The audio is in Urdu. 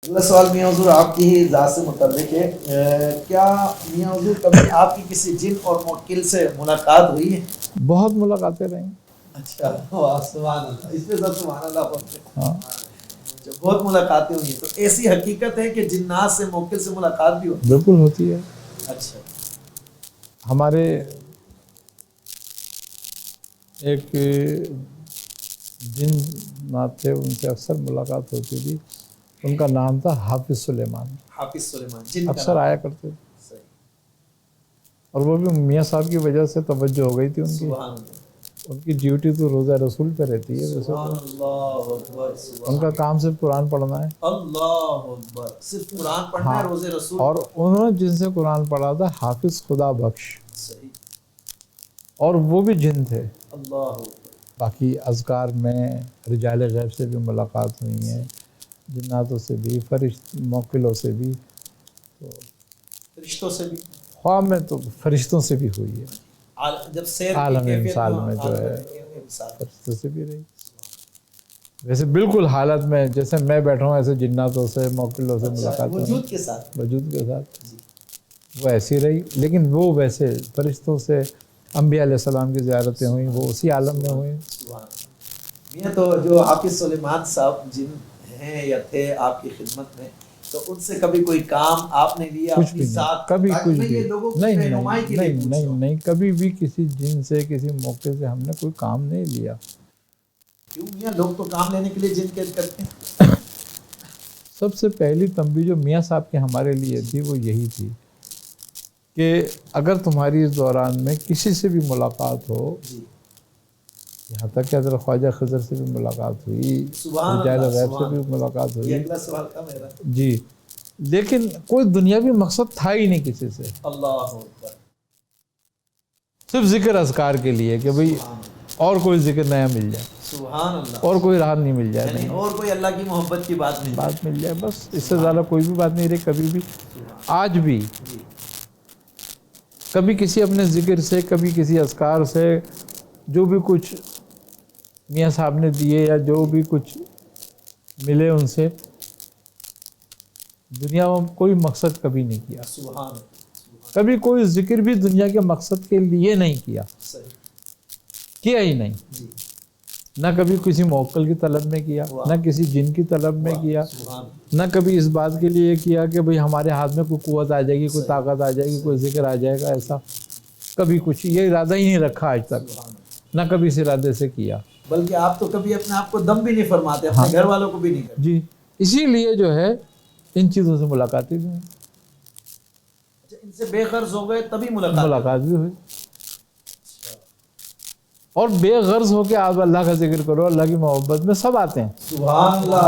اگلا سوال میاں حضور آپ کی ہی ذات سے متعلق ہے، کیا میاں حضور کبھی آپ کی کسی جن اور موکل سے ملاقات ہوئی ہے؟ بہت ملاقاتیں رہیں۔ اچھا، واہ سبحان اللہ، اس پہ سب سبحان اللہ پڑھتے ہیں۔ ہاں بہت ملاقاتیں ہوئی ہیں، تو ایسی حقیقت ہے کہ جنات سے موکل سے ملاقات بھی ہوتی بالکل ہوتی ہے۔ ہے؟ اچھا، ہمارے ایک جن نات تھے، ان سے اکثر ملاقات ہوتی تھی، ان کا نام تھا حافظ سلیمان، حافظ سلیمان جن کا اکثر نام۔ آیا کرتے تھے، صحیح، اور وہ بھی میاں صاحب کی وجہ سے توجہ ہو گئی تھی ان کی۔ سبحان اللہ، ان کی ڈیوٹی تو روزہ رسول پہ رہتی ہے، ویسے سبحان تو اللہ اکبر، ان سبحان کا کام صرف قرآن پڑھنا ہے۔ اللہ اکبر، صرف قرآن پڑھنا ہے، ہاں، روزے رسول۔ اور انہوں نے جن سے قرآن پڑھا تھا حافظ خدا بخش، صحیح، اور وہ بھی جن تھے۔ اللہ اکبر، باقی اذکار میں رجال غیب سے بھی ملاقات ہوئی ہیں، جناتوں سے بھی، موکلوں سے بھی، تو فرشتوں سے بھی، خواہ میں تو فرشتوں سے بھی ہوئی ہے، جب سیر کی عالم کیفیت امثال میں جو ہے انسان۔ فرشتوں سے بھی رہی۔ ویسے بالکل حالت میں جیسے میں بیٹھا ہوں ایسے جناتوں سے موکلوں سے ملاقات ہوئی، وجود کے ساتھ، وجود کے ساتھ وہ ایسی رہی، لیکن وہ ویسے فرشتوں سے انبیاء علیہ السلام کی زیارتیں ہوئیں، وہ اسی عالم میں ہوئیں۔ میاں تو جو حافظ سلیمان صاحب جن ہیں یا تھے آپ کی خدمت میں، تو ان سے کبھی کوئی کام آپ نے لیا کچھ اپنی بھی نہیں، ذات؟ کبھی کچھ بھی نہیں، کبھی بھی کسی جن سے کسی موقع سے ہم نے کوئی کام نہیں لیا۔ کیوں میاں، لوگ تو کام لینے کے لیے جن قید کرتے ہیں۔ سب سے پہلی تنبیہ جو میاں صاحب کی ہمارے لیے تھی وہ یہی تھی کہ اگر تمہاری اس دوران میں کسی سے بھی ملاقات ہو، یہاں تک کہ حضرت خواجہ خضر سے بھی ملاقات ہوئی، رجال غیب سے بھی ملاقات ہوئی، یہ اگلا سوال تھا میرا جی، لیکن کوئی دنیاوی مقصد تھا ہی نہیں کسی سے، اللہ اکبر، صرف ذکر اذکار کے لیے کہ بھئی اور کوئی ذکر نیا مل جائے، سبحان اللہ، اور کوئی راہ نہیں مل جائے، یعنی اور کوئی اللہ کی محبت کی بات مل جائے، بس اس سے زیادہ کوئی بھی بات نہیں رہی کبھی بھی، آج بھی کبھی کسی اپنے ذکر سے، کبھی کسی اذکار سے، جو بھی کچھ میاں صاحب نے دیے یا جو بھی کچھ ملے ان سے، دنیا میں کوئی مقصد کبھی نہیں کیا، سبحان، کبھی کوئی ذکر بھی دنیا کے مقصد کے لیے نہیں کیا ہی نہیں، نہ کبھی کسی موکل کی طلب میں کیا، نہ کسی جن کی طلب میں کیا، نہ کبھی اس بات کے لیے کیا کہ بھئی ہمارے ہاتھ میں کوئی قوت آ جائے گی، کوئی طاقت آ جائے گی، کوئی ذکر آ جائے گا، ایسا کبھی کچھ یہ ارادہ ہی نہیں رکھا آج تک، نہ کبھی اس ارادے سے کیا۔ بلکہ آپ تو کبھی اپنے آپ کو دم بھی نہیں فرماتے، اپنے گھر والوں کو بھی نہیں کرتے۔ جی، اسی لیے جو ہے ان چیزوں سے ملاقاتیں بھی ہوئی، ان سے بے غرض ہو گئے تبھی ملاقات بھی ہوئی، اور بے غرض ہو کے آپ اللہ کا ذکر کرو، اللہ کی محبت میں سب آتے ہیں۔ سبحان اللہ۔